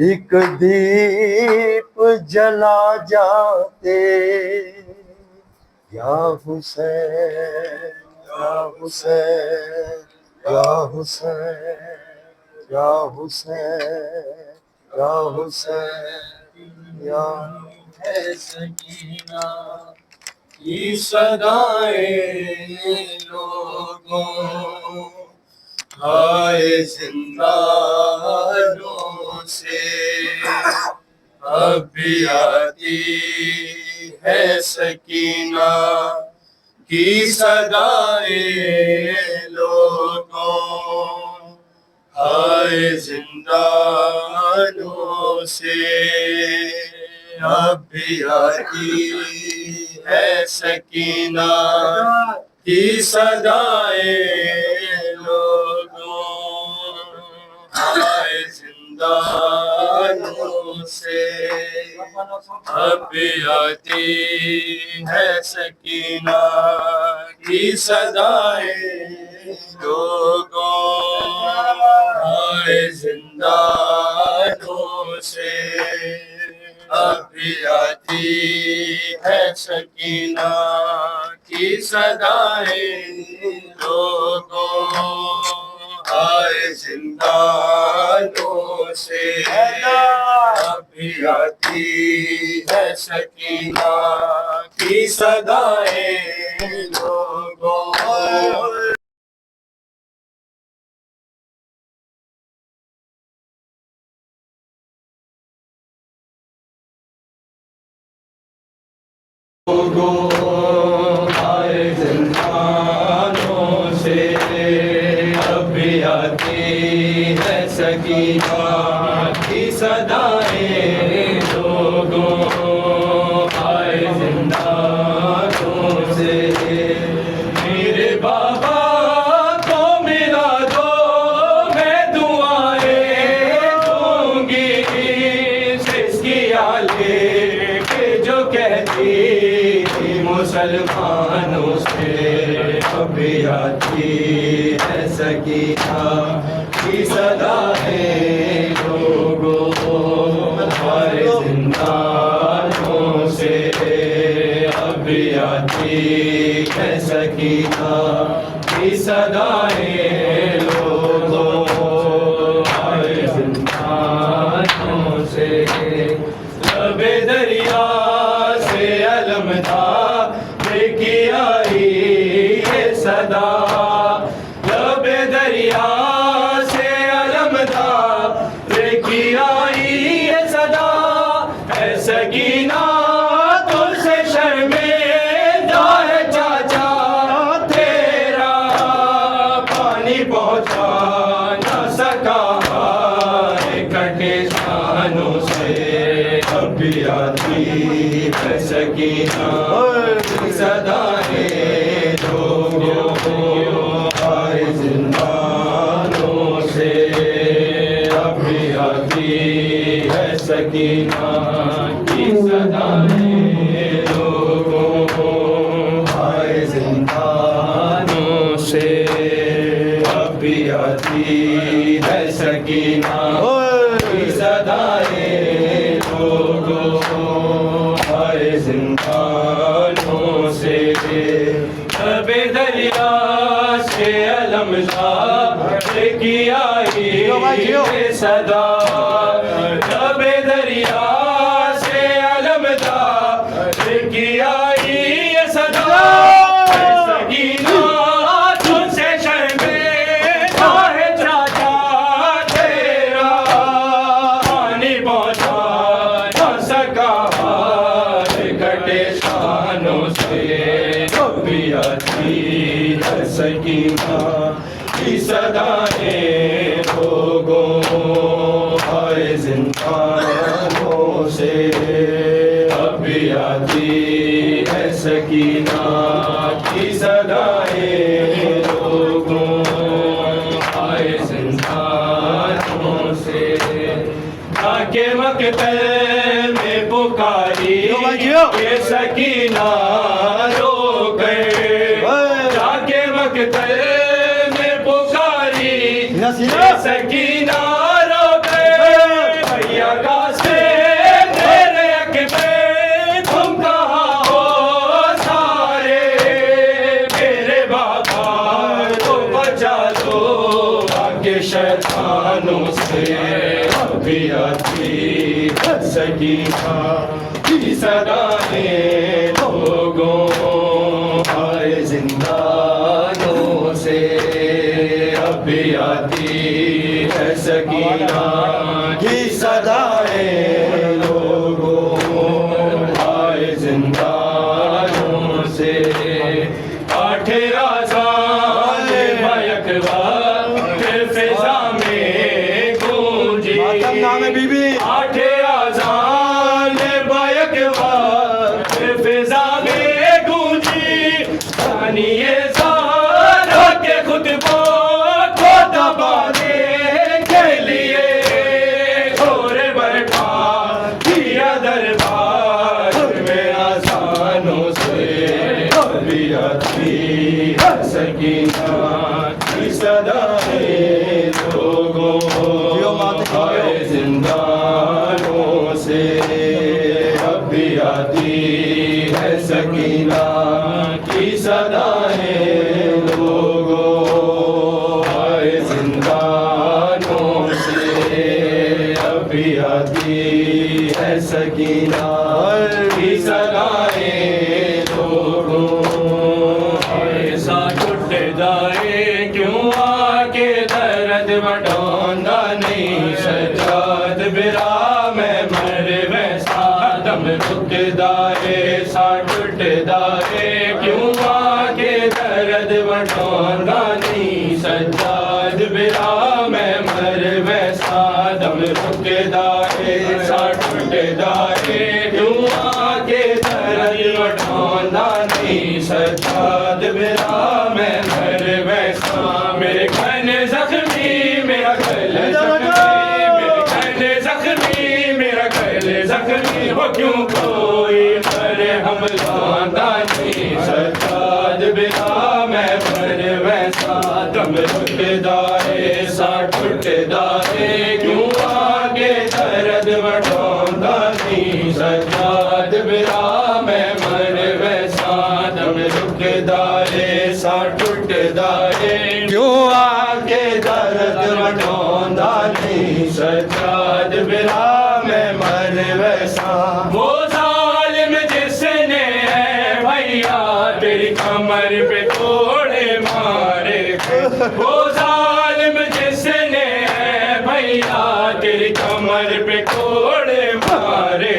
ایک دیپ جلا جاتے یا حسین یا حسین یا حسین یا حسین یا حسین یا ہے سکینہ کی صدائیں لوگوں ہائے زندانوں سے اب بھی آتی ہے سکینہ کی صدائیں لوگوں ہائے زندانوں سے اب بھی آتی ہے سکینہ کی صدائیں لوگوں ہائے زندانوں سے اب بھی آتی ہے سکینہ کی صدائیں لوگوں ہائے زندانوں سے اب بھی آتی ہے سکینہ کی صدائیں لوگوں ہائے زندانوں سے اب بھی آتی ہے سکینہ کی صدائیں لوگوں ہائے زندانوں سے اب بھی آتی ہے سکینہ کی صدائیں لوگوں ہائے زندانوں سے میرے بابا کو ملا دو میں دعائیں دوں گی جس کی آلے کے جو کہتی مسلمانوں سے اب بھی آتی ہے سکینہ کی صدائیں لوگوں ہائے زندانوں سے اب بھی آتی ہے سکینہ کی صدائیں لوگوں ہائے زندانوں سے لب دریا سے علم تھا دیکھی آئی یہ صدا لب دریا سے علم تھا دیکھی آئی یہ صدا اے سکینہ تجھ سے شرمندہ ہے چاچا تیرا پانی پہنچا نہ سکا کٹے شانوں سے اب بھی آتی ہے سکینہ کی صدائیں لوگوں ہائے زندانوں سے اب بھی آتی ہے سکینہ کی صدائیں لوگوں ہائے زندانوں سے اب بھی آتی ہے سکینہ کی صدائیں لوگوں ہائے زندانوں سے لب دریا سے علم کی آئی یہ صدا لب دریا سے علم کی آئی یہ صدا سکینہ تجھ سے شرمندہ ہے چاچا تیرا پانی پہنچا نہ سکا کٹے شانوں سے اب بھی آتی ہے سکینہ کی صدائیں لوگوں ہائے زندانوں سے اب بھی آتی ہے سکینہ کی صدائیں لوگوں ہائے زندانوں سے کے مقتل میں پکاری یہ سکینہ رو گئے جا کے مقتل میں پکاری یہ سکینہ رو گئے بھیا ابھی آتی ہے سکینہ کی صدائیں لوگوں آئے زندانوں سے ابھی آتی ہے سکینہ کی صدائیں لوگوں آئے زندانوں سے آٹھ آزان بیک وقت فضا میں گونجی نام ہے بی بی آٹھ آزان بیک وقت فضا میں گونجی ثانیے سارا کے خطبوں کو دبانے کے لیے اور برپا کیا دربار میں آسانوں سے ابھی آتی ہے سکینہ کی صدائیں لوگوں آئے زندانوں سے ابھی آتی ہے سکینہ کی صدائیں لوگوں آئے زندانوں سے ابھی آتی ہے سکینہ کی صدائیں لوگوں ایسا ٹوٹ جائے کیوں آ کے درد بڑھوندا نہیں سجاد برا میں مر ویسا دم رکدا ایسا ٹوٹ جائے کیوں آ کے درد بڑھوندا نہیں سجاد برا میں مر ویسا دم رکدا ایسا ٹوٹ جائے کیوں آ کے درد بڑھوندا نہیں سجاد برا میں مر ویسا میرے کھانے زخمی میرا گل زخمی میرے کھانے زخمی میرا گل زخمی ہو کیوں کوئی مرہم لاندہ نہیں سجاد بلا میں مر ویسا دم رکدا ایسا ٹوٹدا کیوں آگے درد بڑھوندا نہیں سجاد بلا میں مر ویسا دم رکدا ایسا ٹوٹدا کیوں آگے درد بڑھوندا نہیں سجاد بلا میں مر ویسا وہ ظالم جس نے بھیا تیری کمر پہ کوڑے مارے وہ ظالم جس نے بھیا تیری کمر پہ کوڑے مارے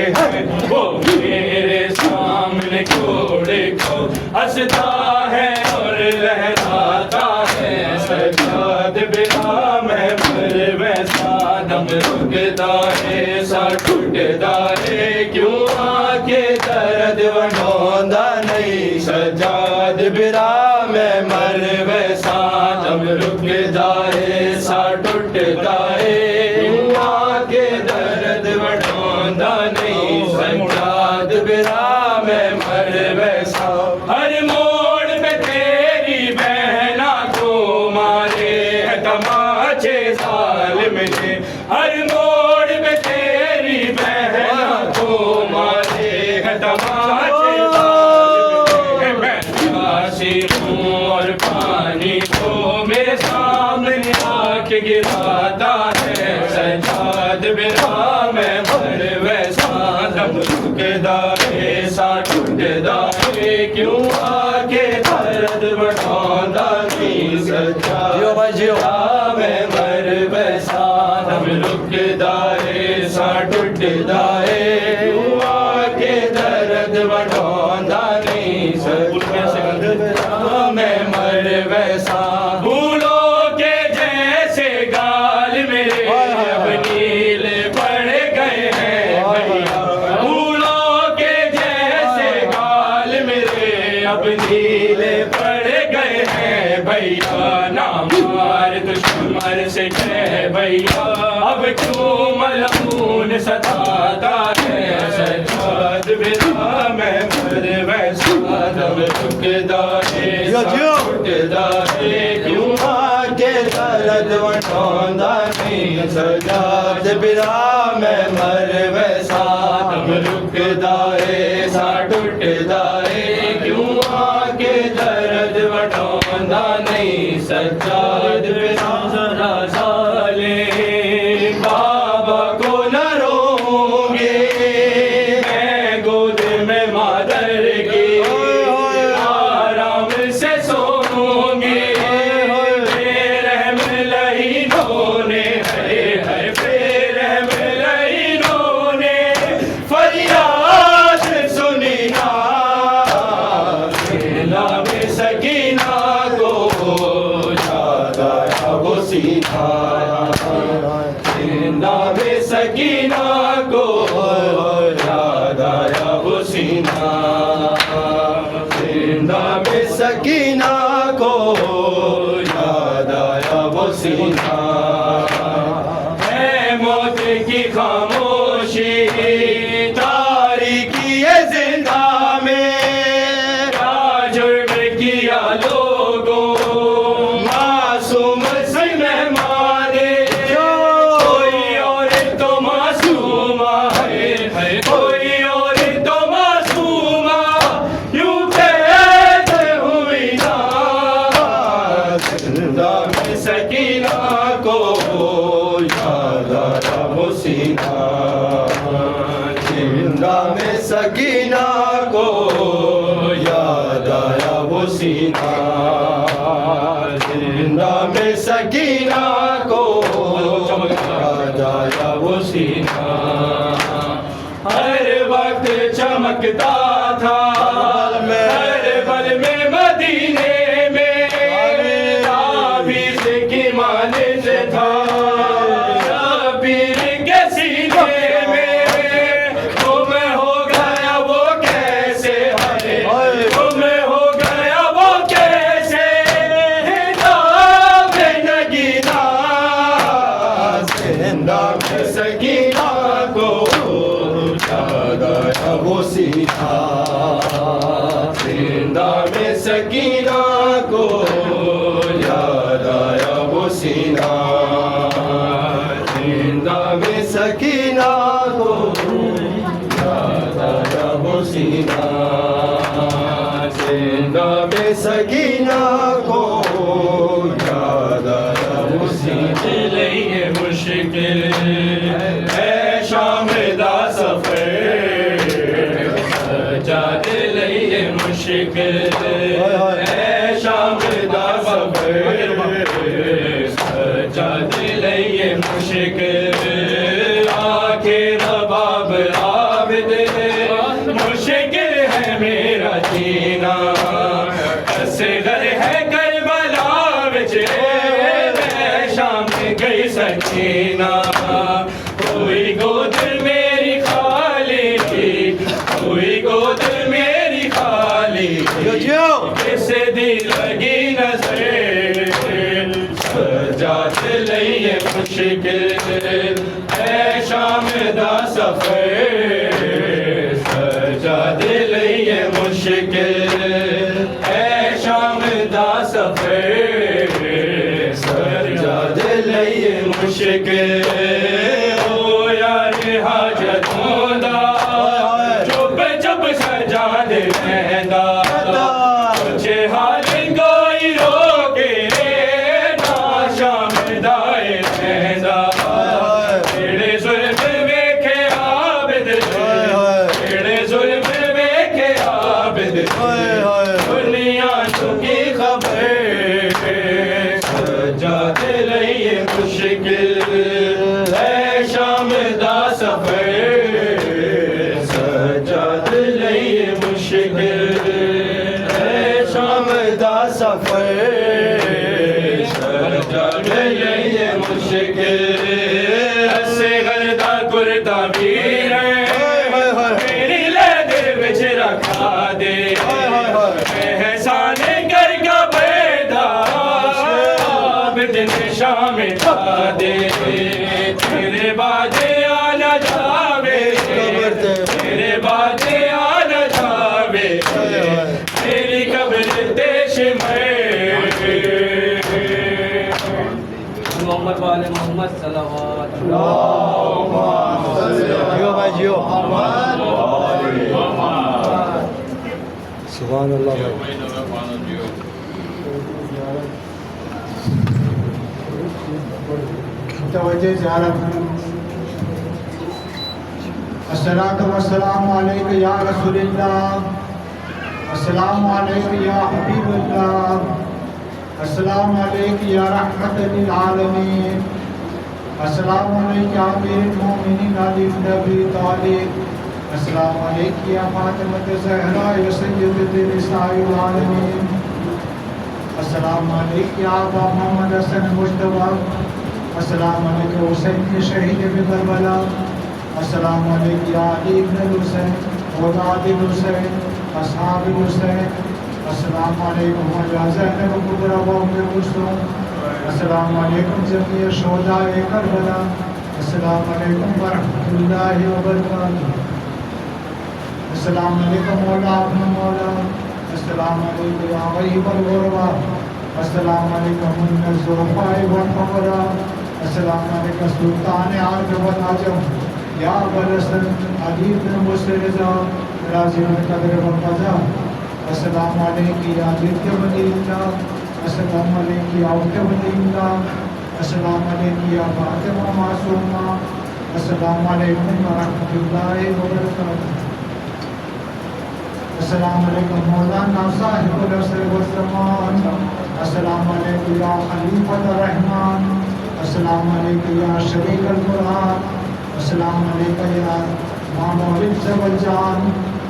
وہ میرے سامنے کوڑے کو ہنستا ہے اور لہراتا ہے سجاد بلا میں مر ویسا دم رکدا ایسا ٹوٹدا کیوں آگے درد بڑھوندا نہیں سجاد بلا میں مر ویسا دم رکدا ایسا ٹوٹدا کیوں آگے درد بڑھوندا نہیں سجاد بلا میں مر ویسا ہر موڑ پہ تیری بہنا کو مارے تماچے ظالم نے ہر موڑ پہ تیری بہنا کو مارے تماچے ظالم نے میں پیاسی ہوں اور پانی کو میرے سامنے آ کے گراتا ہے سجاد بلا میں مر ویسا دم رکدا ایسا ٹوٹدا کیوں آگے درد بڑھوندا نہیں سجاد بلا میں مر ویسا دم رکدا ایسا ٹوٹدا کیوں آگے درد بڑھوندا نہیں سجاد بلا میں مر ویسا بھولو کے جیسے گال میرے اب نیلے پڑ گئے ہیں بھیا بھولو کے جیسے گال میرے اب نیلے پڑ گئے ہیں بھیا نام مار دشمن سے کہہ بھیا اب کیوں ملعون ستاتا ہے سجاد بلا میں مر ویسا دم رکدا ٹوٹدا کیوں آگے درد بڑھوندا نہیں سجاد بلا میں مر ویسا دم رکدا ایسا ٹوٹدا کیوں آگے درد بڑھوندا نہیں سجاد بلا ذرا ظالم سینہ زندہ میں سکینہ کو یاد آیا وہ سینہ ہے موت کی خاموشی تاریکی زندہ میں کیا جرم کیا لوگوں معصوم سے مہمان کوئی اور تو معصومہ ہے کوئی اور تو معصومہ یوں کہتے ہوئی نا زندہ میں سکینہ کو یاد آیا وہ سینہ زندہ میں سکینہ کو یاد آیا وہ سینہ زندہ میں سکینہ کو یاد آیا وہ سینہ ہر وقت چمکتا تھا ہر پل میں مدینے میں تعویذ کی مانند تھا شبیر کے سینے میں گم ہو گیا وہ کیسے ہے گم ہو گیا وہ کیسے ہدایت نگینا زندہ میں سکینہ کو یاد آیا وہ سینہ زندہ میں سکینہ کو یاد آیا وہ سینہ زندہ میں سکینہ کو یاد آیا وہ سینہ زندہ میں سکینہ کو یاد آیا وہ سینہ لیے مشکل ہے شام دا سفر سجاد لیے مشکل ہے شام دا سفر سجاد لیے مشکل آخر رباب عابد مشکل ہے میرا جینا اصغر ہے کربلا وچ میں شام گئی سکینہ کوئی گود میری خالی کوئی گود میری خالی کسے دی لگی نظر سجاد لئیے مشکل اے شام دا سفر سجاد لئیے مشکل اے شام دا سفر سجاد لئیے مشکل او یار حاجتوں دا چپ چپ سجاد رہندا کچھ حال کوئی روکے نا شام دائے رہندا تیرے ظلم ویکھے عابد تیرے ظلم ویکھے عابد دنیا کی خبر سجاد لئیے مشکل ہے شام دا سفر سجاد لئیے مشکل ہے شام دا سفر سجاد لئیے مشکل اصغر دا کرتا پیر میری لہدے وچ رکھا دے احسان کر کا پیدا عابد نے شام دا دے تیرے بعد آنا جاوے تیرے بعد آنا جاوے تیری قبر دیش میں محمد والے محمد صلوات جیو بھائی جیو سبحان اللہ بھائی توجہ زیارت السلام علیکم یا رسول اللہ السلام علیکم یا حبیب اللہ السلام علیکم یا رحمت للعالمین السلام علیکم یا امیر المومنین علی بن ابی طالب السلام علیکم یا فاطمہ الزہرا یا سیدۃ نساء العالمین السلام علیکم یا ابا محمد حسن مجتبی السلام علیکم حسین کے شہید کربلا السلام علیکم یا علی بن الحسین اولاد الحسین اصحاب الحسین السلام علیکم یا زینب کبری و ام کلثوم السلام علیکم جمیع شہداء کربلا السلام علیکم ورحمۃ اللہ وبرکاتہ السلام علیکم مولا ابن مولا السلام علیکم یا غیب الغربا السلام علیکم من الظلفاء والحمراء السلام علیکم سلطان عرب والعجم یا ابوالحسن علی بن مسر رضا راضی القدر والقضا السلام علیکم یا بنت ولی اللہ السلام علیکم یا اخت ولی اللہ السلام علیکم یا فاطمہ معصومہ السلام علیکم ورحمۃ اللہ وبرکاتہ السلام علیکم مولانا صاحب العصر والزمان السلام علیکم یا خلیفۃ الرحمن السلام علیکم یا شریک القرآن السلام علیکم یا ماما العز والجان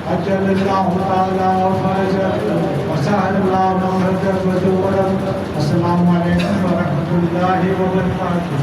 اجل اللہ تعالی فرجک وسهل اللہ مخرجک وزورک السلام علیکم ورحمۃ اللہ وبرکاتہ